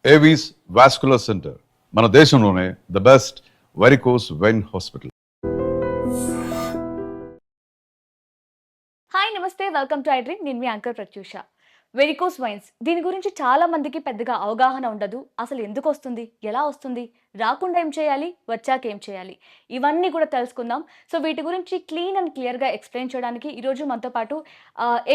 Avis vascular centre మన దేశంలోనే the best varicose vein hospital. Hi నమస్తే, వెల్కమ్ టు ఐ డ్రీమ్. నేను మీ anchor Pratyusha. Varicose wines, దీని గురించి చాలా మందికి పెద్దగా అవగాహన ఉండదు. అసలు ఎందుకు వస్తుంది, ఎలా వస్తుంది, రాకుండా ఏం చేయాలి, వచ్చాక ఏం చేయాలి, ఇవన్నీ కూడా తెలుసుకుందాం. సో వీటి గురించి క్లీన్ అండ్ క్లియర్గా ఎక్స్ప్లెయిన్ చేయడానికి ఈరోజు మనతో పాటు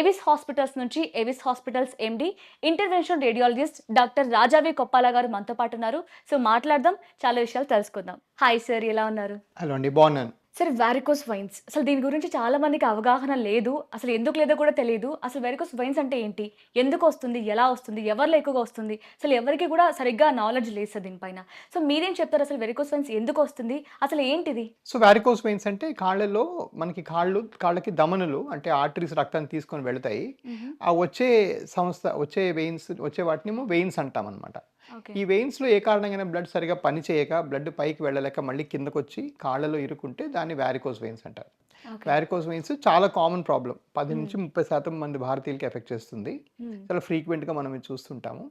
ఏవిస్ హాస్పిటల్స్ నుంచి ఏవిస్ హాస్పిటల్స్ ఎండి ఇంటర్వెన్షన్ రేడియాలజిస్ట్ డాక్టర్ రాజావి కొప్పాల గారు మనతో పాటు ఉన్నారు. సో మాట్లాడదాం, చాలా విషయాలు తెలుసుకుందాం. హాయ్ సార్, ఎలా ఉన్నారు? హలో అండి, బాగున్నాను. సరే, వారికోస్ వైన్స్, అసలు దీని గురించి చాలా మందికి అవగాహన లేదు. అసలు ఎందుకు లేదో కూడా తెలియదు. అసలు వారికోస్ వైన్స్ అంటే ఏంటి, ఎందుకు వస్తుంది, ఎలా వస్తుంది, ఎవరిలో ఎక్కువగా వస్తుంది, అసలు ఎవరికి కూడా సరిగ్గా నాలెడ్జ్ లేదు సార్ దీనిపైన. సో మీరేం చెప్తారు, అసలు వెరికోస్ వైన్స్ ఎందుకు వస్తుంది, అసలు ఏంటిది? సో వారికోస్ వెయిన్స్ అంటే కాళ్ళలో మనకి కాళ్ళకి ధమనులు అంటే ఆర్టరీస్ రక్తాన్ని తీసుకొని వెళతాయి. ఆ వచ్చే వెయిన్స్ వచ్చే వాటిని వెయిన్స్ అంటాం అనమాట. ఈ వెయిన్స్లో ఏ కారణంగా బ్లడ్ సరిగా పని చేయక బ్లడ్ పైకి వెళ్ళలేక మళ్ళీ కిందకు వచ్చి కాళ్ళలో ఇరుక్కుంటే దాన్ని వారికోస్ వెయిన్స్ అంటారు. వారికోస్ వెయిన్స్ చాలా కామన్ ప్రాబ్లం. 10 నుంచి 30% మంది భారతీయులకి ఎఫెక్ట్ చేస్తుంది. చాలా ఫ్రీక్వెంట్గా మనం ఇది చూస్తుంటాము.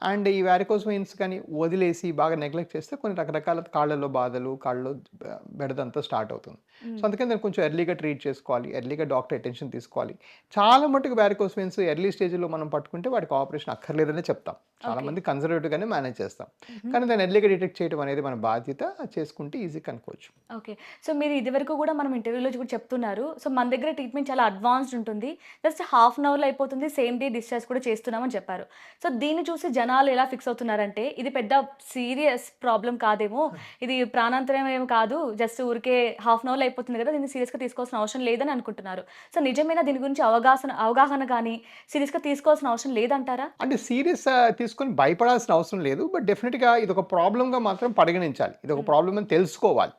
అండ్ ఈ వారికోస్ వెయిన్స్ కానీ వదిలేసి బాగా నెగ్లెక్ట్ చేస్తే కొన్ని రకరకాల కాళ్ళలో బాధలు, కాళ్ళలో బెడదంతా స్టార్ట్ అవుతుంది. సో అందుకని దాన్ని కొంచెం ఎర్లీగా ట్రీట్ చేసుకోవాలి, ఎర్లీగా డాక్టర్ అటెన్షన్ తీసుకోవాలి. చాలా మటుకు వారికోస్ వెయిన్స్ ఎర్లీ స్టేజ్లో మనం పట్టుకుంటే వాటికి ఆపరేషన్ అక్కర్లేదనే చెప్తాం. చాలా మంది కన్సర్వేటివ్గానే మేనేజ్ చేస్తాం. కానీ దాన్ని ఎర్లీగా డిటెక్ట్ చేయడం అనేది మన బాధ్యత. చేసుకుంటే ఈజీ కనుకోవచ్చు. ఓకే. సో మీరు ఇదివరకు కూడా మనం ఇంటర్వ్యూలో కూడా చెప్తున్నారు. సో మన దగ్గర ట్రీట్మెంట్ చాలా అడ్వాన్స్డ్ ఉంటుంది. జస్ట్ హాఫ్ అన్ అవర్లో అయిపోతుంది. సేమ్ డే డిశ్చార్జ్ కూడా చేస్తున్నామని చెప్పారు. సో దీన్ని చూసి జనాలు ఎలా ఫిక్స్ అవుతున్నారంటే ఇది పెద్ద సీరియస్ ప్రాబ్లం కాదేమో, ఇది ప్రాణాంతరం ఏమి కాదు, జస్ట్ ఊరికే హాఫ్ అన్ అవర్లో అయిపోతుంది కదా, దీన్ని సీరియస్గా తీసుకోవాల్సిన అవసరం లేదని అనుకుంటున్నారు. సో నిజమైన దీని గురించి అవగాహన కానీ సీరియస్గా తీసుకోవాల్సిన అవసరం లేదంటారా? అంటే సీరియస్ తీసుకొని భయపడాల్సిన అవసరం లేదు. బట్ డెఫినెట్గా ఇది ఒక ప్రాబ్లంగా మాత్రం పరిగణించాలి. ఇది ఒక ప్రాబ్లం అని తెలుసుకోవాలి.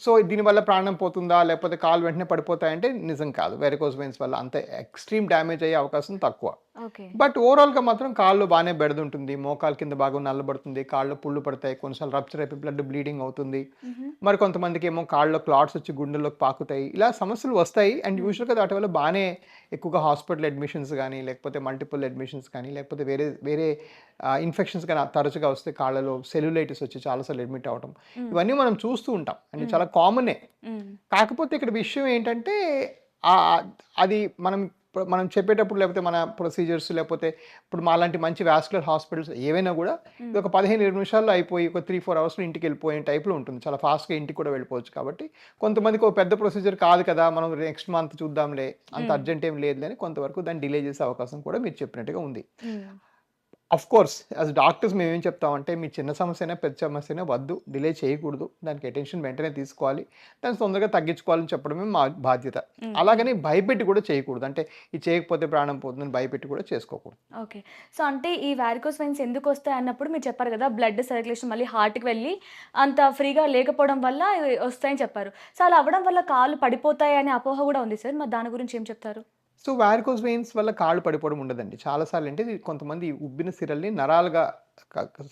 సో దీనివల్ల ప్రాణం పోతుందా లేకపోతే కాలు వెంటనే పడిపోతాయంటే నిజం కాదు. వెరికోస్ వెయిన్స్ వల్ల అంత ఎక్స్ట్రీమ్ డ్యామేజ్ అయ్యే అవకాశం తక్కువ. బట్ ఓవరాల్గా మాత్రం కాళ్ళు బాగానే బెడదుంటుంది, మోకాలు కింద బాగా నల్లబడుతుంది, కాళ్ళు పుళ్ళు పడతాయి, కొన్నిసార్లు రప్చర్ అయిపోయి బ్లడ్ బ్లీడింగ్ అవుతుంది. మరి కొంతమందికి ఏమో కాళ్ళలో క్లాట్స్ వచ్చి గుండెల్లోకి పాకుతాయి. ఇలా సమస్యలు వస్తాయి. అండ్ యూజువల్గా వాటి వల్ల బాగానే ఎక్కువగా హాస్పిటల్ అడ్మిషన్స్ కానీ లేకపోతే మల్టిపుల్ అడ్మిషన్స్ కానీ లేకపోతే వేరే ఇన్ఫెక్షన్స్ కానీ తరచుగా వస్తే కాళ్ళలో సెల్యులైటిస్ వచ్చి చాలాసార్లు అడ్మిట్ అవ్వడం, ఇవన్నీ మనం చూస్తూ ఉంటాం. అంటే చాలా కామనే. కాకపోతే ఇక్కడ విషయం ఏంటంటే అది మనం చెప్పేటప్పుడు లేకపోతే మన ప్రొసీజర్స్ లేకపోతే ఇప్పుడు మాలాంటి మంచి వాస్కులర్ హాస్పిటల్స్ ఏవైనా కూడా ఇది ఒక 15-20 నిమిషాల్లో అయిపోయి ఒక 3-4 అవర్స్లో ఇంటికి వెళ్ళిపోయే టైప్లో ఉంటుంది. చాలా ఫాస్ట్గా ఇంటికి కూడా వెళ్ళిపోవచ్చు. కాబట్టి కొంతమందికి ఒక పెద్ద ప్రొసీజర్ కాదు కదా, మనం నెక్స్ట్ మంత్ చూద్దాంలే, అంత అర్జెంట్ ఏం లేదు అని కొంతవరకు దాన్ని డిలే చేసే అవకాశం కూడా మీరు చెప్పినట్టుగా ఉంది. అఫ్ కోర్స్ యాజ్ డాక్టర్స్ మేము ఏం చెప్తామంటే మీ చిన్న సమస్య అయినా పెద్ద సమస్య అయినా వద్దు, డిలే చేయకూడదు, దానికి అటెన్షన్ వెంటనే తీసుకోవాలి, దాన్ని తొందరగా తగ్గించుకోవాలని చెప్పడమే మా బాధ్యత. అలాగని భయపెట్టి కూడా చేయకూడదు. అంటే ఇది చేయకపోతే ప్రాణం పోతుందని భయపెట్టి కూడా చేసుకోకూడదు. ఓకే. సో అంటే ఈ వారికోస్ వెయిన్స్ ఎందుకు వస్తాయి అన్నప్పుడు మీరు చెప్పారు కదా, బ్లడ్ సర్క్యులేషన్ మళ్ళీ హార్ట్కి వెళ్ళి అంత ఫ్రీగా లేకపోవడం వల్ల వస్తాయని చెప్పారు. సో అలా అవ్వడం వల్ల కాళ్ళు పడిపోతాయి అనే అపోహ కూడా ఉంది సార్, మరి దాని గురించి ఏం చెప్తారు? సో వారికోస్ వెయిన్స్ వల్ల కాళ్ళు పడిపోవడం ఉండదండి. చాలాసార్లు అంటే కొంతమంది ఉబ్బిన సిరల్ని నరాలుగా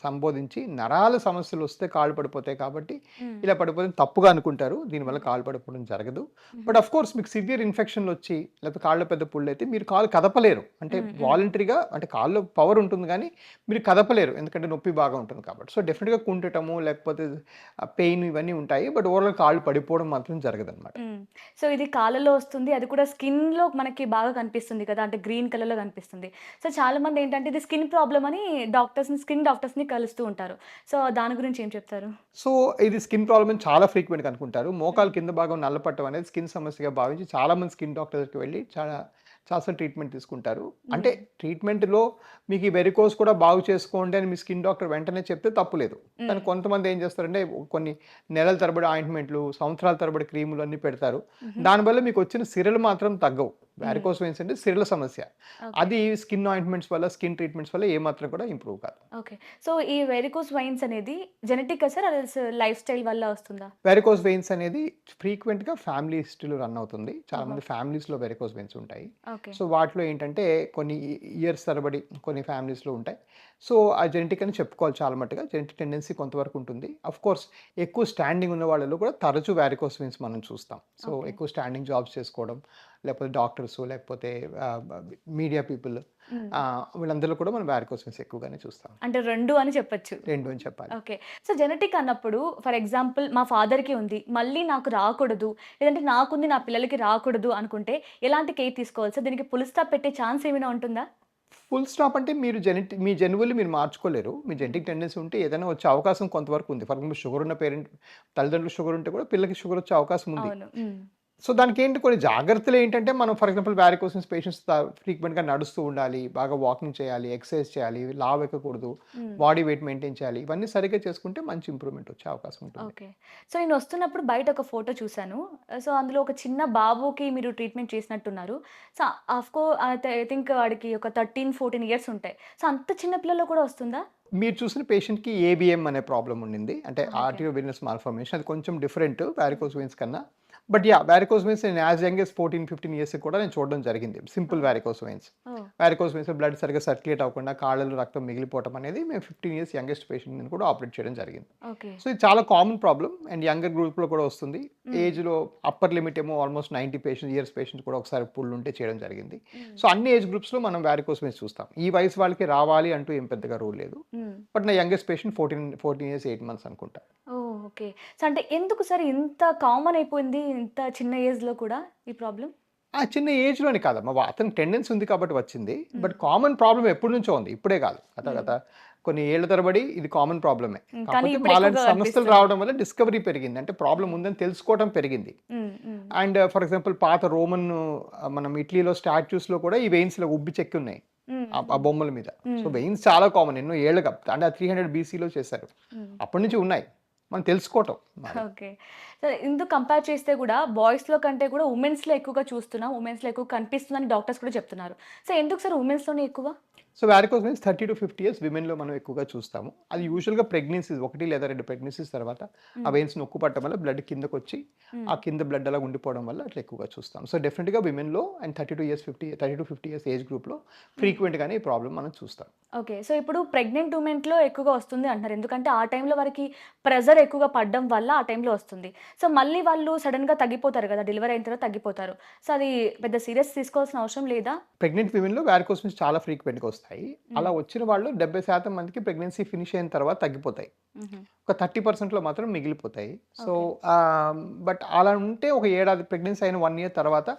సంబోధించి నరాల సమస్యలు వస్తే కాళ్ళు పడిపోతాయి కాబట్టి ఇలా పడిపోతే తప్పుగా అనుకుంటారు. దీనివల్ల కాళ్ళు పడిపోవడం జరగదు. బట్ అఫ్ కోర్స్ మీకు సివియర్ ఇన్ఫెక్షన్లు వచ్చి లేకపోతే కాళ్ళ పెద్ద పుళ్ళు అయితే మీరు కాళ్ళు కదపలేరు. అంటే వాలంటరీగా అంటే కాళ్ళు పవర్ ఉంటుంది కానీ మీరు కదపలేరు, ఎందుకంటే నొప్పి బాగా ఉంటుంది కాబట్టి. సో డెఫినెట్గా కుంటటము లేకపోతే పెయిన్ ఇవన్నీ ఉంటాయి. బట్ ఓవరాల్ కాళ్ళు పడిపోవడం మాత్రం జరగదు అనమాట. సో ఇది కాళ్ళలో వస్తుంది, అది కూడా స్కిన్లో మనకి బాగా కనిపిస్తుంది కదా, అంటే గ్రీన్ కలర్లో కనిపిస్తుంది. సో చాలా మంది ఏంటంటే ఇది స్కిన్ ప్రాబ్లం అని స్కిన్ డాక్టర్స్ని కలుస్తూ ఉంటారు. సో దాని గురించి ఏం చెప్తారు? సో ఇది స్కిన్ ప్రాబ్లమ్ అని చాలా ఫ్రీక్వెంట్గా అనుకుంటారు. మోకాలు కింద భాగం నల్లపట్టం అనేది స్కిన్ సమస్యగా భావించి చాలామంది స్కిన్ డాక్టర్కి వెళ్ళి చాలాసార్లు ట్రీట్మెంట్ తీసుకుంటారు. అంటే ట్రీట్మెంట్లో మీకు ఈ వెరికోస్ కూడా బాగు చేసుకోండి అని మీ స్కిన్ డాక్టర్ వెంటనే చెప్తే తప్పులేదు. కానీ కొంతమంది ఏం చేస్తారంటే కొన్ని నెలల తరబడి ఆయింట్మెంట్లు, సంవత్సరాల తరబడి క్రీములు అన్నీ పెడతారు. దానివల్ల మీకు వచ్చిన సిరలు మాత్రం తగ్గవు. వారికోస్ వెయిన్స్ అంటే సిరల సమస్య. అది స్కిన్ ఆయింట్మెంట్స్ వల్ల, స్కిన్ ట్రీట్మెంట్స్ వల్ల ఏమాత్రం కూడా ఇంప్రూవ్ కాదు. ఓకే. సో ఈ వెరికోస్ వెయిన్స్ అనేది జెనెటిక్ సార్, అది లైఫ్ స్టైల్ వల్ల వస్తుందా? వెరికోస్ వెయిన్స్ అనేది ఫ్రీక్వెంట్గా ఫ్యామిలీ హిస్టరీలో రన్ అవుతుంది. చాలా మంది ఫ్యామిలీస్లో వెరికోస్ వెయిన్స్ ఉంటాయి. సో వాటిలో ఏంటంటే కొన్ని ఇయర్స్ తరబడి కొన్ని ఫ్యామిలీస్లో ఉంటాయి. సో ఆ జెనెటిక్ అని చెప్పుకోవాలి. చాలా మట్టుగా జెనెటిక్ టెండెన్సీ కొంతవరకు ఉంటుంది. అఫ్ కోర్స్ ఎక్కువ స్టాండింగ్ ఉన్న వాళ్ళలో కూడా తరచూ వారికోస్ వెయిన్స్ మనం చూస్తాం. సో ఎక్కువ స్టాండింగ్ జాబ్స్ చేసుకోవడం లేకపోతే డాక్టర్స్ లేకపోతే మీడియా పీపుల్ వీళ్ళందరిలో కూడా మనం వారికోస్ వెయిన్స్ ఎక్కువగానే చూస్తాం. అంటే 2 అని చెప్పొచ్చు. 2 అని చెప్పాలి. ఓకే. సో, జెనెటిక్ అన్నప్పుడు ఫర్ ఎగ్జాంపుల్ మా ఫాదర్‌కి ఉంది. మళ్ళీ నాకు రాకూడదు. లేదంటే నాకుంది నా పిల్లలకి రాకూడదు అనుకుంటే ఎలాంటి కేర్ తీసుకోవాలి సార్? దీనికి ఫుల్ స్టాప్ పెట్టే ఛాన్స్ ఏమైనా ఉంటుందా? ఫుల్ స్టాప్ అంటే మీరు మీ జన్యువులు మీరు మార్చుకోలేరు. మీ జెనెటిక్ టెండెన్సీ ఉంటే ఏదైనా వచ్చే అవకాశం కొంతవరకు ఉంది. ఫర్ ఎగ్జాంపుల్ షుగర్ ఉన్న తల్లిదండ్రులకు షుగర్ ఉంటే కూడా పిల్లకి షుగర్ వచ్చే అవకాశం ఉంది. అవును. హ్మ్. సో దానికేంటి కొన్ని జాగ్రత్తలు ఏంటంటే మనం for example varicose veins patients ఫ్రీక్వెంట్‌గా నడుస్తూ ఉండాలి. బాగా వాకింగ్ చేయాలి. ఎక్సర్సైజ్ చేయాలి. లావు ఎక్కకూడదు. హ్మ్. బాడీ వెయిట్ మెయింటైన్ చేయాలి. ఇవన్నీ సరిగ్గా చేసుకుంటే మంచి ఇంప్రూవ్‌మెంట్ వచ్చే అవకాశం ఉంటుంది. ఓకే. సో, నేను వస్తున్నప్పుడు బయట ఒక ఫోటో చూసాను. సో, అందులో ఒక చిన్న బాబుకి మీరు ట్రీట్మెంట్ చేసినట్టున్నారు. సో, ఐ థింక్ వాడికి ఒక 13, 14 ఇయర్స్ ఉంటాయి. సో, అంత చిన్న పిల్లల్లో కూడా వస్తుందా? మీరు చూసిన పేషెంట్‌కి ఏబీఎం అనే ప్రాబ్లమ్ ఉండింది. అంటే ఓకే. ఆర్టిరియో Venus malformation. అది కొంచెం డిఫరెంట్ వారికోస్ వెయిన్స్ కన్నా. But yeah! వారికోస్ వెయిన్స్ నేను యాస్ యంగ్ యాస్ 14, 15 ఇయర్స్‌కి కూడా నేను చూడడం జరిగింది. Simple varicose veins. Oh! Varicose వెయిన్స్‌లో బ్లడ్ సరిగ్గా సర్క్యులేట్ అవ్వకుండా కాళ్ళలో రక్తం మిగిలిపోవటం అనేది మేము 15 ఇయర్స్ యంగెస్ట్ పేషెంట్‌ని కూడా ఆపరేట్ చేయడం జరిగింది. ఓకే. సో ఇది చాలా కామన్ ప్రాబ్లమ్ అండ్ యంగర్ గ్రూప్‌లో కూడా వస్తుంది. హ్మ్. ఏజ్‌లో అప్పర్ లిమిట్ ఏమో ఆల్మోస్ట్ 90 ఇయర్స్ పేషెంట్స్ కూడా ఒకసారి పుల్ ఉంటే చేయడం జరిగింది. హ్మ్. సో అన్ని ఏజ్ గ్రూప్స్‌లో మనం వారికోస్ వెయిన్స్ చూస్తాం. ఈ వయసు వాళ్ళకి రావాలి అంటూ ఏం పెద్దగా రూల్ లేదు. హ్మ్. బట్ నా యంగెస్ట్ పేషెంట్ 14 ఇయర్స్ 8 మంత్స్ అనుకుంటా. ఓహ్! ఓకే. సో, అంటే ఎందుకు సార్ ఇంత కామన్ అయిపోయింది ఇంత చిన్న ఏజ్‌లో కూడా ఈ ప్రాబ్లమ్? ఆ చిన్న ఏజ్‌లోనే కాదమ్మా. అతనికి టెండెన్సీ ఉంది కాబట్టి వచ్చింది. బట్ హ్మ్. కామన్ ప్రాబ్లమ్ ఎప్పటినుంచో ఉంది. ఇప్పుడే కాదు. హ్మ్. గత కొన్ని ఏళ్ల తరబడి ఇది కామన్ ప్రాబ్లమే. కానీ కాకపోతే ఇప్పుడు మాలాంటి ఎక్కువగా సంస్థలు కనిపిస్తుంది. రావడం వల్ల డిస్కవరీ పెరిగింది. అంటే ప్రాబ్లమ్ ఉందని తెలుసుకోవడం పెరిగింది. హ్మ్. హ్మ్. అండ్ ఫర్ ఎగ్జాంపుల్ పాత రోమన్ మనం ఇటలీలో స్టాట్యూస్‌లో కూడా ఈ వెయిన్స్ ఇలా ఉబ్బి చెక్కి ఉన్నాయి. హ్మ్. ఆ హ్మ్. బొమ్మల మీద. సో హ్మ్. వెయిన్స్ చాలా కామన్ ఎన్నో ఏళ్ళుగా అంటే 300 బీసీలో చేశారు. హ్మ్. అప్పటి నుంచి ఉన్నాయి. మనం తెలుసుకోవటం. మరి. ఓకే. సో, ఇందుకు కంపేర్ చేస్తే కూడా బాయ్స్‌లో కంటే కూడా వుమెన్స్‌లో ఎక్కువగా చూస్తున్నాం. వుమెన్స్‌లో ఎక్కువ కనిపిస్తుందని డాక్టర్స్ కూడా చెప్తున్నారు. సో, ఎందుకు సార్ వుమెన్స్‌లోనే ఎక్కువ? సో వారికోస్ వెయిన్స్ 30-50 ఇయర్స్ విమెన్‌లో మనం ఎక్కువగా చూస్తాము. అది యూజువల్‌గా ప్రెగ్నెన్సీస్ 1 లేదా 2 ప్రెగ్నెన్సీస్ తర్వాత ఆ హ్మ్. వెయిన్స్ నొక్కు పట్టడం వల్ల బ్లడ్ కిందకొచ్చి హ్మ్. ఆ కింద బ్లడ్ అలా ఉండిపోవడం వల్ల అట్లా ఎక్కువగా చూస్తాం. సో డెఫినిట్‌గా విమెన్‌లో అండ్ 30-50 ఇయర్స్ ఏజ్ గ్రూప్‌లో హ్మ్. ఫ్రీక్వెంట్‌గానే ఈ ప్రాబ్లమ్ మనం చూస్తాం. ఓకే. సో, ఇప్పుడు ప్రెగ్నెంట్ వుమెన్‌లో ఎక్కువగా వస్తుంది అంటున్నారు. ఎందుకంటే ఆ టైంలో వారికి ప్రెషర్ ఎక్కువగా పడడం వల్ల ఆ టైంలో వస్తుంది. సో, మళ్ళీ వాళ్ళు సడెన్‌గా తగ్గిపోతారు గదా! డెలివరీ అయిన తర్వాత తగ్గిపోతారు. సో, అది పెద్ద సీరియస్ తీసుకోవాల్సిన అవసరం లేదా? ప్రెగ్నెంట్ విమెన్‌లో వారికోస్ వెయిన్స్ చాలా ఫ్రీక్వెంట్‌గా వస్తాయి. అలా హ్మ్. వచ్చిన వాళ్ళు 70% మందికి ప్రెగ్నెన్సీ ఫినిష్ అయిన తర్వాత తగ్గిపోతాయి. హుహు. ఒక 30%లో మాత్రం మిగిలిపోతాయి. So okay. బట్ అలా ఉంటే ఒక ఏడాది ప్రెగ్నెన్సీ అయిన 1 ఇయర్ తర్వాత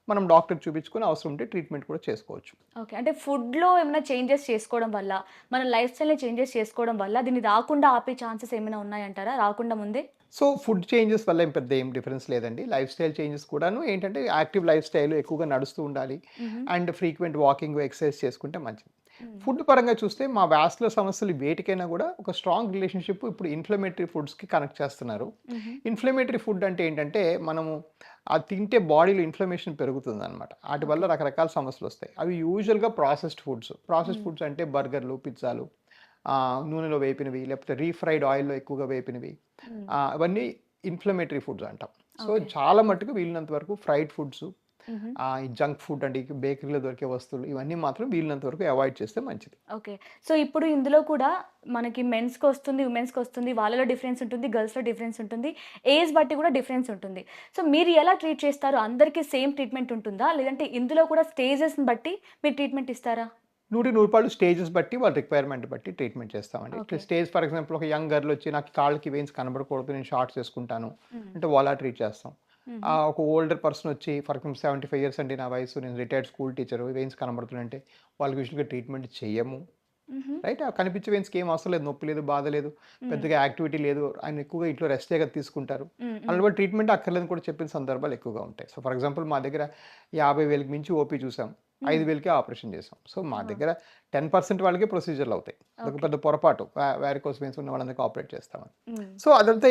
మనం డాక్టర్‌కి చూపించుకొని అవసరం ఉంటే ట్రీట్మెంట్ కూడా చేసుకోవచ్చు. ఓకే. అంటే ఫుడ్‌లో ఏమైనా చేంజెస్ చేసుకోవడం వల్ల, మన లైఫ్ స్టైల్‌ని చేంజెస్ చేసుకోవడం వల్ల దీన్ని రాకుండా ఆపే ఛాన్సెస్ ఏమైనా ఉన్నాయంటారా? రాకుండా ముందే? సో ఫుడ్ చేంజెస్ వల్ల ఏం డిఫరెన్స్ లేదండి. లైఫ్ స్టైల్ చేంజెస్ కూడాను ఏంటంటే యాక్టివ్ లైఫ్ స్టైల్ ఎక్కువగా నడుస్తూ ఉండాలి. హుహు. అండ్ ఫ్రీక్వెంట్ వాకింగ్, ఎక్సర్సైజ్ చేసుకుంటే మంచిది. హ్మ్. ఫుడ్ పరంగా చూస్తే మా వాస్కులర్ సమస్యలు వేటికైనా కూడా ఒక స్ట్రాంగ్ రిలేషన్‌షిప్ ఇప్పుడు ఇన్‌ఫ్లమేటరీ ఫుడ్స్‌కి కనెక్ట్ చేస్తున్నారు. హుహు. ఇన్‌ఫ్లమేటరీ ఫుడ్ అంటే ఏంటంటే మనము అది తింటే బాడీలో ఇన్‌ఫ్లమేషన్ పెరుగుతుందనమాట. ఆటి వల్ల ఓకే. రకరకాల సమస్యలొస్తాయి. అవి యూజువల్‌గా ప్రాసెస్డ్ ఫుడ్స్. ప్రాసెస్డ్ హ్మ్. ఫుడ్స్ అంటే బర్గర్‌లు, పిజ్జాలు, నూనెలో వేపినవి లేకపోతే రీఫ్రైడ్ ఆయిల్‌లో ఎక్కువగా వేపినవి. హ్మ్. అవన్నీ ఇన్‌ఫ్లమేటరీ ఫుడ్స్ అంటాం. So okay. చాలా మట్టుకు వీలున్నంత వరకు ఫ్రైడ్ ఫుడ్స్, హుహు. ఈ జంక్ ఫుడ్ అంటే ఈ బేకరీలో దొరికే వస్తువులు ఇవన్నీ మాత్రం వీలున్నంత వరకు అవాయిడ్ చేస్తే మంచిది. ఓకే. సో, ఇప్పుడు ఇందులో కూడా మనకి మెన్స్‌కొస్తుంది, వుమెన్స్‌కొస్తుంది. వాళ్ళలో డిఫరెన్స్ ఉంటుంది. గర్ల్స్‌లో డిఫరెన్స్ ఉంటుంది. ఏజ్ బట్టి కూడా డిఫరెన్స్ ఉంటుంది. సో, మీరు ఎలా ట్రీట్ చేస్తారు? అందరికి సేమ్ ట్రీట్మెంట్ ఉంటుందా? లేదంటే ఇందులో కూడా స్టేజెస్‌ని బట్టి మీరు ట్రీట్మెంట్ ఇస్తారా? 100% స్టేజెస్ బట్టి వాళ్ళ రిక్వైర్మెంట్ బట్టి ట్రీట్మెంట్ చేస్తామండి. ఇట్లా ఓకే. స్టేజ్ ఫర్ ఎగ్జాంపుల్ ఒక యంగ్ గర్ల్ వచ్చి నాకు కాళ్ళకి వెయిన్స్ కనబడకూడదు నేను షార్ట్స్ చేసుకుంటాను హ్మ్. అంటే వాళ్ళ ట్రీట్ చేస్తాం. హుహు. ఒక ఓల్డర్ పర్సన్ వచ్చి ఫర్ ఎగ్జాంపుల్ 75 ఇయర్స్ అండి నా వయసు నేను రిటైర్డ్ స్కూల్ టీచర్ వెయిన్స్ కనబడుతున్నాయంటే వాళ్ళకి యూజువల్‌గా ట్రీట్మెంట్ చెయ్యము. హుహు. రైట్. ఆ కనిపించే వెయిన్స్‌కి ఏం అవసరం లేదు. నొప్పి లేదు, బాధ లేదు, హ్మ్. పెద్దగా యాక్టివిటీ లేదు. ఆయన ఎక్కువగా ఇంట్లో రెస్టే కదా తీసుకుంటారు. హ్మ్. హ్మ్. అలాంటి ట్రీట్మెంట్ అక్కర్లేదని కూడా చెప్పిన సందర్భాలు ఎక్కువగా ఉంటాయి. సో, ఫర్ ఎగ్జాంపుల్ మా దగ్గర 50,000కి మించి ఓపీ చూసాం. హ్మ్. 5,000కే ఆపరేషన్ చేసాం. సో, మా ఓహ్! దగ్గర 10% వాళ్ళకే ప్రొసీజర్‌లు అవుతాయి. అదొక ఓకే. పెద్ద పొరపాటు. వారికోస్ వెయిన్స్ ఉన్న వాళ్ళందరికీ ఆపరేట్ చేస్తామని. హ్మ్. సో, అదంతా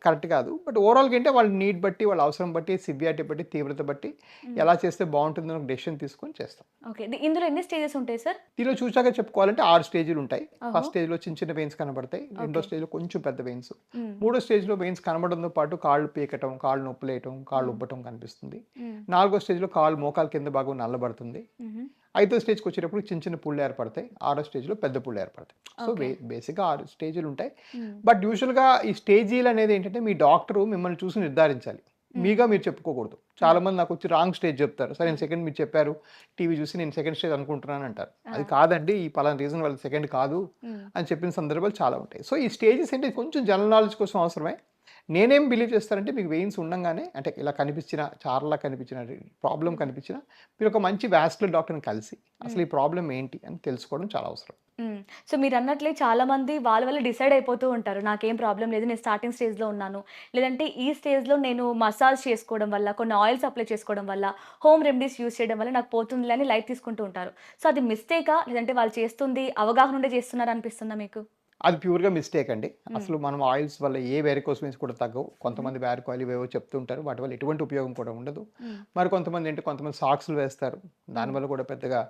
కరెక్ట్ కాదు. బట్ ఓవరాల్‌గా ఏంటే వాళ్ళ నీడ్ బట్టి, వాళ్ళ అవసరం బట్టి, సివియారిటీ బట్టి, తీవ్రత బట్టి హ్మ్. ఎలా చేస్తే బావుంటుందని ఒక డెసిషన్ తీసుకొని చేస్తాం. ఓకే. ఇందులో ఎన్ని స్టేజెస్ ఉంటాయి సార్? దీనిలో చూసాక చెప్పుకోవాలంటే 6 స్టేజ్‌లుంటాయి. ఓహో! ఫస్ట్ స్టేజ్‌లో చిన్న చిన్న వెయిన్స్ కనబడతాయి. రెండో ఓకే. స్టేజ్‌లో కొంచెం పెద్ద వెయిన్స్. హ్మ్. మూడో స్టేజ్‌లో వెయిన్స్ కనబడడంతో పాటు కాళ్ళు పీకటం, కాళ్ళు నొప్పులేయటం, కాళ్ళు హ్మ్. ఉబ్బటం కనిపిస్తుంది. హ్మ్. నాలుగో స్టేజ్‌లో మోకాలు కింద భాగం నల్లబడుతుంది. హుహు. ఐదో స్టేజ్‌కొచ్చేటప్పుడు చిన్న చిన్న పుళ్ళు ఏర్పడతాయి. ఆరో స్టేజ్‌లో పెద్ద పుళ్ళు ఏర్పడతాయి. So, okay. బేసిక్‌గా 6 స్టేజ్‌లుంటాయి. హ్మ్. బట్ యూజువల్‌గా ఈ స్టేజీలనేది ఏంటంటే మీ డాక్టరు మిమ్మల్ని చూసి నిర్ధారించాలి. మీగా మీరు చెప్పుకోకూడదు. చాలా మంది నాకు వచ్చి రాంగ్ స్టేజ్ చెప్తారు. సరే నేను సెకండ్ మీరు చెప్పారు టీవీ చూసి నేను సెకండ్ స్టేజ్ అనుకుంటున్నాను అంటారు. అది కాదండి, ఈ పలానా రీజన్ వాళ్ళ సెకండ్ కాదు అని చెప్పిన సందర్భాలు చాలా ఉంటాయి. సో ఈ స్టేజెస్ అంటే కొంచెం జనరల్ నాలెడ్జ్ కోసం అవసరమే. నేనేం బిలీవ్ చేస్తానంటే మీకు వెయిన్స్ ఉండంగానే అంటే ఇలా కనిపించిన చారలా కనిపించిన ప్రాబ్లం కనిపించిన మీరు ఒక మంచి వాస్కులర్ డాక్టర్ని కలిసి అసలు ఈ ప్రాబ్లం ఏంటి అని తెలుసుకోవడం చాలా అవసరం. సో మీరు అన్నట్లే చాలా మంది వాళ్ళ వల్ల డిసైడ్ అయిపోతూ ఉంటారు. నాకేం ప్రాబ్లం లేదు, నేను స్టార్టింగ్ స్టేజ్‌లో ఉన్నాను. లేదంటే ఈ స్టేజ్‌లో నేను మసాజ్ చేసుకోవడం వల్ల, కొన్ని ఆయిల్స్ అప్లై చేసుకోవడం వల్ల, హోమ్ రెమెడీస్ యూజ్ చేయడం వల్ల నాకు పోతుందిలే అని లైట్ తీసుకుంటూ ఉంటారు. సో అది మిస్టేకా? లేదంటే వాళ్ళు చేస్తుంది అవగాహన ఉండే చేస్తున్నారు అనిపిస్తుందా మీకు? అది ప్యూర్‌గా మిస్టేక్ అండి. అసలు మనం ఆయిల్స్ వల్ల ఏ వెరికోస్ వెయిన్స్ కూడా తగ్గవు. కొంతమంది వ్యారికాయిల్ ఇవేవో చెప్తుంటారు. వాటి వల్ల ఎటువంటి ఉపయోగం కూడా ఉండదు. మరి కొంతమంది సాక్స్‌లు వేస్తారు. దానివల్ల కూడా పెద్దగా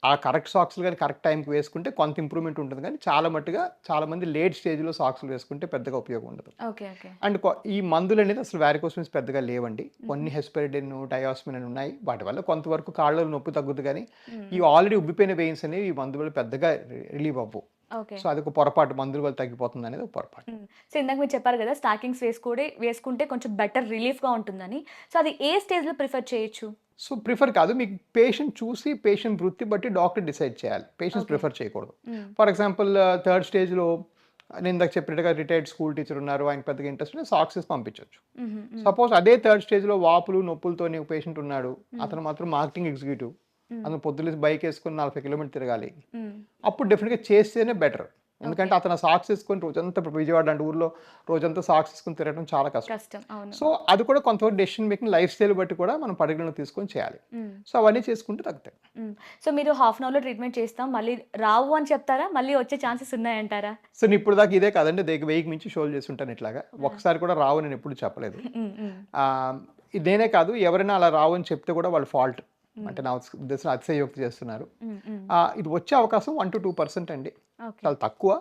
ఆ కరెక్ట్ సాక్స్‌లు గాని కరెక్ట్ టైంకి వేసుకుంటే కొంత ఇంప్రూవ్‌మెంట్ ఉంటుంది గానీ చాలా మంది లేట్ స్టేజ్‌లో సాక్స్‌లు వేసుకుంటే పెద్దగా ఉపయోగం ఉండదు. ఓకే. ఓకే. అండ్ ఈ మందులనేది అసలు వారికోస్ వెయిన్స్ పెద్దగా లేవండి. కొన్ని హెస్పెరిడిన్, డయాస్మిన్ అని ఉన్నాయి. వాటి వల్ల కొంతవరకు కాళ్ళలో నొప్పి తగ్గుద్ది గానీ ఈ ఆల్రెడీ ఉబ్బిపోయిన వెయిన్స్ అనేవి ఈ మందు వల్ల పెద్దగా రిలీవ్ అవ్వవు. ఓకే. సో అదొక పొరపాటు. మందుల వల్ల తగ్గిపోతుంది అనేది ఒక పొరపాటు. సో ఇందాక మీరు చెప్పారు కదా! స్టాకింగ్స్ వేసుకుంటే కొంచెం బెటర్ రిలీఫ్‌గా ఉంటుందని. సో అది ఏ స్టేజ్‌లో ప్రిఫర్ చేయొచ్చు? సో ప్రిఫర్ కాదు. మీకు పేషెంట్ చూసి పేషెంట్ వృత్తి బట్టి డాక్టర్ డిసైడ్ చేయాలి. Patients okay. ప్రిఫర్ చేయకూడదు. ఫర్ ఎగ్జాంపుల్ థర్డ్ స్టేజ్‌లో నేను ఇందాక చెప్పినట్టుగా రిటైర్డ్ స్కూల్ టీచర్ ఉన్నారు. ఆయనకి పెద్దగా ఇంట్రెస్ట్ లేదు. సాక్స్ ఏసి పంపించొచ్చు. సపోజ్ అదే థర్డ్ స్టేజ్‌లో వాపులు, నొప్పులతోని ఒక పేషెంట్ ఉన్నాడు. అతను మాత్రం మార్కెటింగ్ ఎగ్జిక్యూటివ్. అతను పొద్దున్న లేసి బైక్ ఏసుకొని 40 కిలోమీటర్లు తిరగాలి. అప్పుడు డెఫినిట్‌గా చేస్తేనే బెటర్. ఎందుకంటే అతను సాక్స్ ఏసుకొని రోజంతా ఇప్పుడు విజయవాడ లాంటి ఊర్లో రోజంతా సాక్స్ ఏసుకొని తిరగడం చాలా కష్టం. కష్టం. అవును. సో అది కూడా కొంతవరకు డెసిషన్ మేకింగ్ లైఫ్ స్టైల్ బట్టి కూడా మనం పరిగణలోకి తీసుకొని చేయాలి. సో అవన్నీ చేసుకుంటే తగ్గుతాయి. సో మీరు హాఫ్ అన్ అవర్‌లో ట్రీట్మెంట్ చేస్తాం, మళ్ళీ రావు అని చెప్తారా? మళ్ళీ వచ్చే ఛాన్సెస్ ఉన్నాయంటారా? సో నేను ఇప్పుడు దాకా ఇదే కాదండి. 1000కి మించి షోలు చేస్తుంటాను ఇట్లాగా. ఒక్కసారి కూడా రావు నేను ఎప్పుడు చెప్పలేదు. ఇది నేనే కాదు, ఎవరైనా అలా రావు అని చెప్తే కూడా వాళ్ళ ఫాల్ట్. అంటే నా ఉద్దేశంలో అతిశయోక్తి చేస్తున్నారు. ఇది వచ్చే అవకాశం 1-2% అండి. ఓకే. చాలా తక్కువ.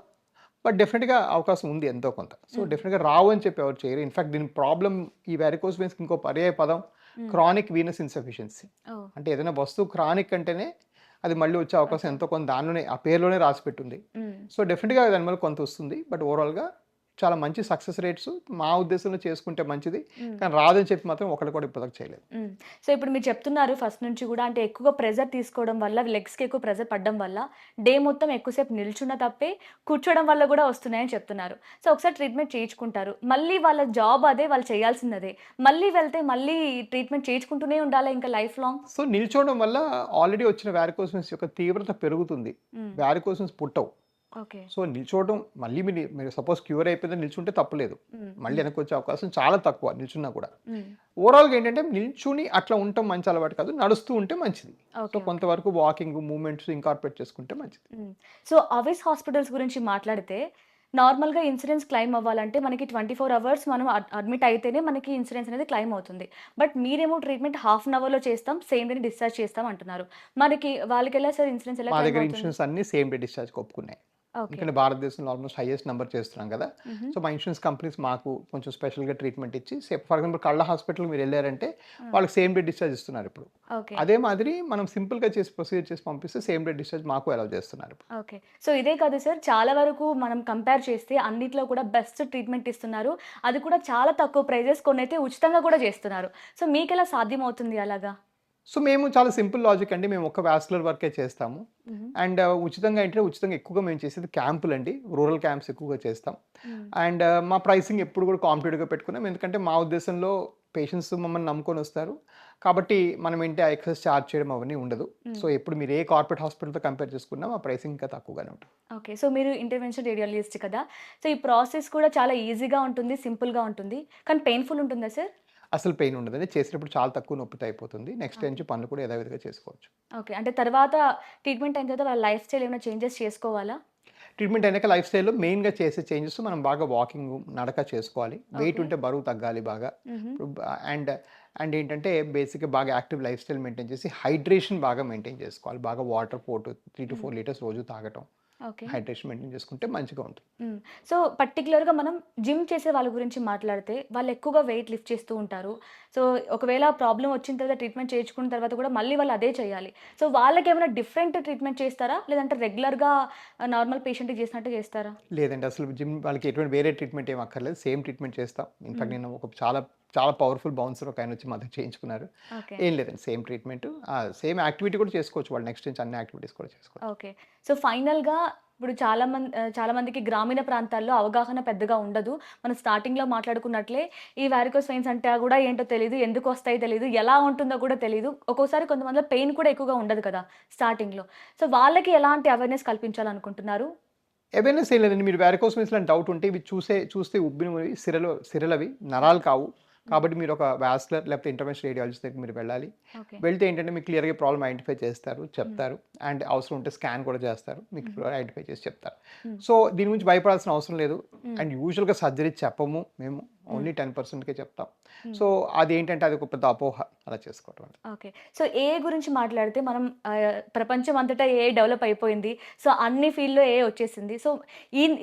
బట్ డెఫినెట్‌గా అవకాశం ఉంది ఎంతో కొంత. సో డెఫినెట్‌గా రావు అని చెప్పి ఎవరు చేయరు. ఇన్‌ఫాక్ట్ దీని ప్రాబ్లమ్ ఈ వారికోస్ వెయిన్స్‌కి ఇంకో పర్యాయ పదం క్రానిక్ వీనస్ ఇన్సఫిషియన్సీ. ఓహ్! అంటే ఏదైనా వస్తువు క్రానిక్ అంటేనే అది మళ్ళీ వచ్చే అవకాశం ఎంతో కొంత దానిలోనే ఆ పేరులోనే రాసి పెట్టుంది. సో డెఫినెట్‌గా దాని వల్ల కొంత వస్తుంది. బట్ ఓవరాల్‌గా చాలా మంచి సక్సెస్ రేట్స్ మా ఉద్దేశంలో చేసుకుంటే మంచిది. కానీ రాదని చెప్పి మాత్రం ఒకళ్ళు కూడా ఇప్పటిదాకా చేయలేదు. సో ఇప్పుడు మీరు చెప్తున్నారు ఫస్ట్ నుంచి కూడా అంటే ఎక్కువగా ప్రెజర్ తీసుకోవడం వల్ల లెగ్స్‌కి ఎక్కువ ప్రెజర్ పడడం వల్ల డే మొత్తం ఎక్కువసేపు నిల్చున్న తప్పే కూర్చోవడం వల్ల కూడా వస్తున్నాయని చెప్తున్నారు. సో ఒకసారి ట్రీట్మెంట్ చేయించుకుంటారు. మళ్ళీ వాళ్ళ జాబ్ అదే, వాళ్ళు చేయాల్సిందదే. మళ్ళీ వెళ్తే మళ్ళీ ట్రీట్మెంట్ చేయించుకుంటూనే ఉండాలా ఇంకా లైఫ్ లాంగ్? సో నిల్చోవడం వల్ల ఆల్రెడీ వచ్చిన వారికోస్ వెయిన్స్ యొక్క తీవ్రత పెరుగుతుంది. వారికోస్ వెయిన్స్ పుట్టవు. ఓకే. సో నిల్చోవడం మళ్ళీ మీరు సపోజ్ క్యూర్ అయిపోయిందని నిల్చుంటే తప్పులేదు. మళ్ళీ వెనక్కి వచ్చే అవకాశం చాలా తక్కువ నిల్చున్నా కూడా. ఓవరాల్‌గా ఏంటంటే నిల్చుని అట్లా ఉండటం మంచి అలవాటు కాదు. నడుస్తూ ఉంటే మంచిది. సో కొంతవరకు వాకింగ్, మూవ్‌మెంట్స్ ఇంకార్పొరేట్ చేసుకుంటే మంచిది. సో అవిస్ హాస్పిటల్స్ గురించి మాట్లాడితే నార్మల్‌గా ఇన్సూరెన్స్ క్లెయిమ్ అవ్వాలంటే మనకి 24 అవర్స్ మనం అడ్మిట్ అయితేనే మనకి ఇన్సూరెన్స్ అనేది క్లెయిమ్ అవుతుంది. బట్ మీరేమో ట్రీట్మెంట్ హాఫ్ అన్ అవర్‌లో చేస్తాం, సేమ్ డేనే డిశ్చార్జ్ చేస్తాం అంటున్నారు. మనకి వాళ్ళకెలా సార్ ఇన్సూరెన్స్ ఎలా మా క్లెయిమ్ దగ్గర అవుతుంది? ఇన్సూరెన్స్ అన్నీ సేమ్ డే డిశ్చార్జ్‌కి ఒప్పుకున్నాయి. ఓకే. ఎందుకంటే భారతదేశంలో ఆల్మోస్ట్ హైయెస్ట్ నంబర్ చేస్తున్నాం కదా. సో మా ఇన్సూరెన్స్ కంపెనీస్ మాకు కొంచెం స్పెషల్‌గా ట్రీట్మెంట్ ఇచ్చి ఫర్ ఎగ్జాంపుల్ కళ్ళ హాస్పిటల్‌కి మీరు వెళ్ళారంటే వాళ్ళకి సేమ్ డే డిశ్చార్జ్ ఇస్తున్నారు ఇప్పుడు. ఓకే. అదే మాదిరి మనం సింపుల్‌గా చేసి ప్రొసీజర్ చేసి పంపిస్తే సేమ్ డే డిశ్చార్జ్ మాకు అలౌ చేస్తున్నారు. ఓకే. సో ఇదే కాదు సార్, చాలా వరకు మనం కంపేర్ చేస్తే అన్నిట్లో కూడా బెస్ట్ ట్రీట్మెంట్ ఇస్తున్నారు. అది కూడా చాలా తక్కువ ప్రైజెస్, కొన్నైతే ఉచితంగా కూడా చేస్తున్నారు. సో మీకెలా సాధ్యమవుతుంది అలాగా? సో మేము చాలా సింపుల్ లాజిక్ అండి. మేము ఒక్క వాస్కులర్ వర్కే చేస్తాము. అండ్ ఉచితంగా ఎక్కువగా మేము చేసేది క్యాంపులండి. రూరల్ క్యాంప్స్ ఎక్కువగా చేస్తాం. అండ్ మా ప్రైసింగ్ ఎప్పుడు కూడా కాంపిటేటివ్‌గా పెట్టుకున్నాం. ఎందుకంటే మా ఉద్దేశంలో పేషెంట్స్ మమ్మల్ని నమ్ముకొని వస్తారు. కాబట్టి మనం ఏంటి ఆ ఎక్సెస్ చార్జ్ చేయడం అవన్నీ ఉండదు. సో ఎప్పుడు మీరు ఏ కార్పొరేట్ హాస్పిటల్‌తో కంపేర్ చేసుకున్నా మా ప్రైసింగ్ ఇంకా తక్కువగానే ఉంటుంది. ఓకే. సో మీరు ఇంటర్వెన్షన్ రేడియాలజిస్ట్ కదా! సో ఈ ప్రాసెస్ కూడా చాలా ఈజీగా ఉంటుంది, సింపుల్‌గా ఉంటుంది. కానీ పెయిన్‌ఫుల్ ఉంటుందా సార్? అసలు పెయిన్ ఉండదండి. చేసేటప్పుడు చాలా తక్కువ నొప్పితో అయిపోతుంది. Next day okay. నుంచి పనులు కూడా యథావిధిగా చేసుకోవచ్చు. ఓకే. అంటే తర్వాత ట్రీట్మెంట్ అయిన తర్వాత వాళ్ళ లైఫ్ స్టైల్ ఏమైనా చేంజెస్ చేసుకోవాలా? ట్రీట్మెంట్ అయినాక లైఫ్ స్టైల్‌లో మెయిన్‌గా చేసే చేంజెస్ మనం బాగా వాకింగ్, నడక చేసుకోవాలి. Weight okay. ఉంటే బరువు తగ్గాలి బాగా. అండ్ ఏంటంటే బేసిక్‌గా బాగా యాక్టివ్ లైఫ్ స్టైల్ మెయింటైన్ చేసి హైడ్రేషన్ బాగా మెయింటైన్ చేసుకోవాలి. బాగా వాటర్ 3-4 లీటర్స్ రోజు తాగటం. ఓకే. హైడ్రేషన్ మెయింటైన్ చేసుకుంటే మంచిగా ఉంటుంది. సో పర్టిక్యులర్‌గా మనం జిమ్ చేసే వాళ్ళ గురించి మాట్లాడితే వాళ్ళు ఎక్కువగా వెయిట్ లిఫ్ట్ చేస్తూ ఉంటారు. సో ఒకవేళ ప్రాబ్లమ్ వచ్చిన తర్వాత ట్రీట్మెంట్ చేయించుకున్న తర్వాత కూడా మళ్ళీ వాళ్ళు అదే చేయాలి. సో వాళ్ళకేమైనా డిఫరెంట్ ట్రీట్మెంట్ చేస్తారా? లేదంటే రెగ్యులర్‌గా నార్మల్ పేషెంట్‌కి చేసినట్టే చేస్తారా? లేదండి, అసలు జిమ్ వాళ్ళకి ఎటువంటి వేరే ట్రీట్మెంట్ ఏమి అక్కర్లేదు. సేమ్ ట్రీట్మెంట్ చేస్తాం. ఇన్‌ఫాక్ట్ నేను చాలా చాలా పవర్ఫుల్ బౌన్సర్ ఒక ఆయన వచ్చి మాతో చేయించుకున్నారు. ఓకే. ఏం లేదండి, సేమ్ ట్రీట్మెంట్, సేమ్ యాక్టివిటీ కూడా చేసుకోవచ్చు వాళ్ళు, నెక్స్ట్ నుంచి అన్ని యాక్టివిటీస్ కూడా చేసుకోవచ్చు. ఓకే. సో, ఫైనల్‌గా ఇప్పుడు చాలా మందికి గ్రామీణ ప్రాంతాల్లో అవగాహన పెద్దగా ఉండదు. మనం స్టార్టింగ్‌లో మాట్లాడుకున్నట్లే ఈ వారికోస్ వెయిన్స్ అంటే కూడా ఏంటో తెలీదు, ఎందుకొస్తాయో తెలీదు, ఎలా ఉంటుందో కూడా తెలీదు. ఒక్కోసారి కొంతమందిలో పెయిన్ కూడా ఎక్కువగా ఉండదు కదా స్టార్టింగ్‌లో. సో, వాళ్ళకి ఎలాంటి అవేర్‌నెస్ కల్పించాలనుకుంటున్నారు? అవేర్నెస్ ఏం లేదండి, మీరు వారికోస్ వెయిన్స్ లాంటి డౌట్ ఉంటే ఇవి చూస్తే ఉబ్బినవి సిరలవి, నరాలు కావు. కాబట్టి మీరు ఒక వాస్కులర్ లేకపోతే ఇంటర్వెన్షన్ రేడియాలజిస్ట్ దగ్గరికి మీరు వెళ్ళాలి. ఓకే. వెళ్తే ఏంటంటే మీకు క్లియర్గా ప్రాబ్లమ్ ఐడెంటిఫై చేస్తారు, చెప్తారు. అండ్ అవసరం ఉంటే స్కాన్ కూడా చేస్తారు, మీకు ఐడెంటిఫై చేసి చెప్తారు. సో దీని గురించి భయపడాల్సిన అవసరం లేదు. అండ్ యూజువల్గా సర్జరీ చెప్పము మేము, ఓన్లీ 10%కే చెప్తాం. సో అదేంటంటే అది ఒక పెద్ద అపోహ అలా చేసుకోవటం వల్ల. ఓకే. సో, ఏఐ గురించి మాట్లాడితే మనం ప్రపంచం అంతటా ఏఐ డెవలప్ అయిపోయింది. సో, అన్ని ఫీల్డ్‌లో ఏఐ వచ్చేసింది. సో,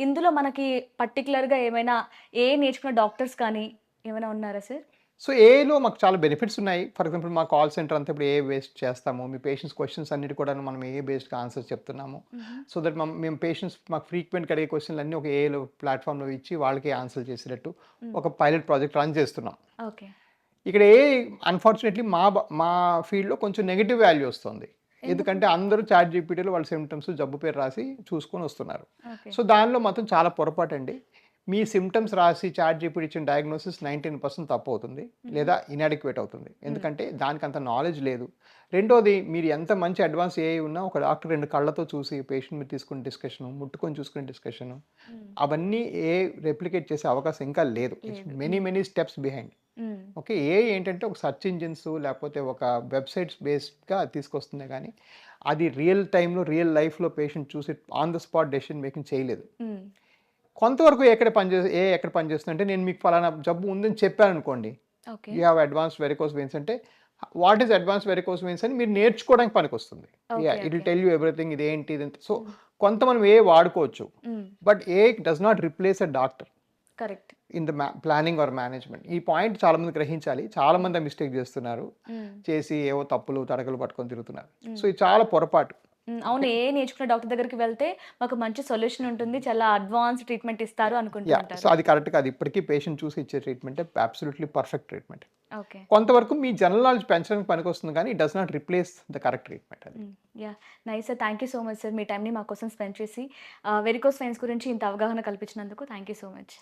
ఇందులో మనకి పర్టిక్యులర్‌గా ఏమైనా ఏఐ నేర్చుకున్న డాక్టర్స్ కానీ ఏమైనా ఉన్నారా సార్? సో ఏఐలో మాకు చాలా బెనిఫిట్స్ ఉన్నాయి. ఫర్ ఎగ్జాంపుల్ మా కాల్ సెంటర్ అంతా ఇప్పుడు ఏఐ బేస్డ్ చేస్తాము. మీ పేషెంట్స్ క్వశ్చన్స్ అన్నిటి కూడా మనం ఏఐ బేస్డ్గా ఆన్సర్స్ చెప్తున్నాము. సో దట్ మేము పేషెంట్స్ మాకు ఫ్రీక్వెంట్గా అడిగే క్వశ్చన్లు అన్నీ ఒక ఏఐలో ప్లాట్ఫామ్లో ఇచ్చి వాళ్ళకి ఆన్సర్ చేసేటట్టు ఒక పైలట్ ప్రాజెక్ట్ రన్ చేస్తున్నాం. ఓకే. ఇక్కడ ఏఐ అన్ఫార్చునేట్లీ మా ఫీల్డ్లో కొంచెం నెగిటివ్ వాల్యూ వస్తుంది. ఎందుకంటే అందరూ చాట్ జీపీటీలో వాళ్ళ సిమ్టమ్స్ జబ్బు పేరు రాసి చూసుకొని వస్తున్నారు. ఓకే. సో దానిలో మాత్రం చాలా పొరపాటు అండి. మీ సిమ్టమ్స్ రాసి చాట్ జీపీటీ ఇచ్చిన డయాగ్నోసిస్ 19% తప్పు అవుతుంది, లేదా ఇన్అడిక్వేట్ అవుతుంది. ఎందుకంటే దానికి అంత నాలెడ్జ్ లేదు. రెండోది, మీరు ఎంత మంచి అడ్వాన్స్ ఏఐ ఉన్నా ఒక డాక్టర్ 2 కళ్ళతో చూసి పేషెంట్ మీరు తీసుకునే డిస్కషను, ముట్టుకొని చూసుకునే డిస్కషను, అవన్నీ ఏఐ రెప్లికేట్ చేసే అవకాశం ఇంకా లేదు. Many steps behind. Okay. AI ఏంటంటే ఒక సెర్చ్ ఇంజిన్స్ లేకపోతే ఒక వెబ్సైట్స్ బేస్డ్గా తీసుకొస్తుంది, కానీ అది రియల్ టైంలో రియల్ లైఫ్లో పేషెంట్ చూసి on the spot decision making చేయలేదు. కొంతవరకు ఎక్కడ పనిచేస్తుందంటే, నేను మీకు ఫలానా జబ్బు ఉందని చెప్పాను అనుకోండి, okay. You have advanced varicose veins అంటే what is advanced varicose veins అని మీరు నేర్చుకోవడానికి పనికొస్తుంది. It will tell you everything, ఇదేంటి ఇదంతా. సో కొంత మనం ఏ వాడుకోవచ్చు, but A does not replace a doctor correct. In the planning or management. ఈ పాయింట్ చాలా మంది గ్రహించాలి. చాలా మంది మిస్టేక్ చేస్తున్నారు, చేసి ఏవో తప్పులు తడకలు పట్టుకొని తిరుగుతున్నారు. సో ఇది చాలా పొరపాటు. అవును. ఏఐ నేర్చుకున్న డాక్టర్ దగ్గరికి వెళ్తే మాకు మంచి సొల్యూషన్ ఉంటుంది, చాలా అడ్వాన్స్ ట్రీట్మెంట్ ఇస్తారు అనుకుంటూ ఉంటారు. సో అది కరెక్ట్ కాదు. ఇప్పటికీ పేషెంట్ చూసి ఇచ్చే treatment absolutely perfect treatment. Okay. కొంతవరకు మీ జనరల్ నాలెడ్జ్ పెంచడానికి పనికొస్తుంది, కానీ it does not replace the correct treatment. అది yeah, nice sir. Thank you so much sir, మీ టైంని మా కోసం స్పెండ్ చేసి వెరికోస్ వెయిన్స్ గురించి ఇంత అవగాహన కల్పించినందుకు థ్యాంక్ యూ సో మచ్.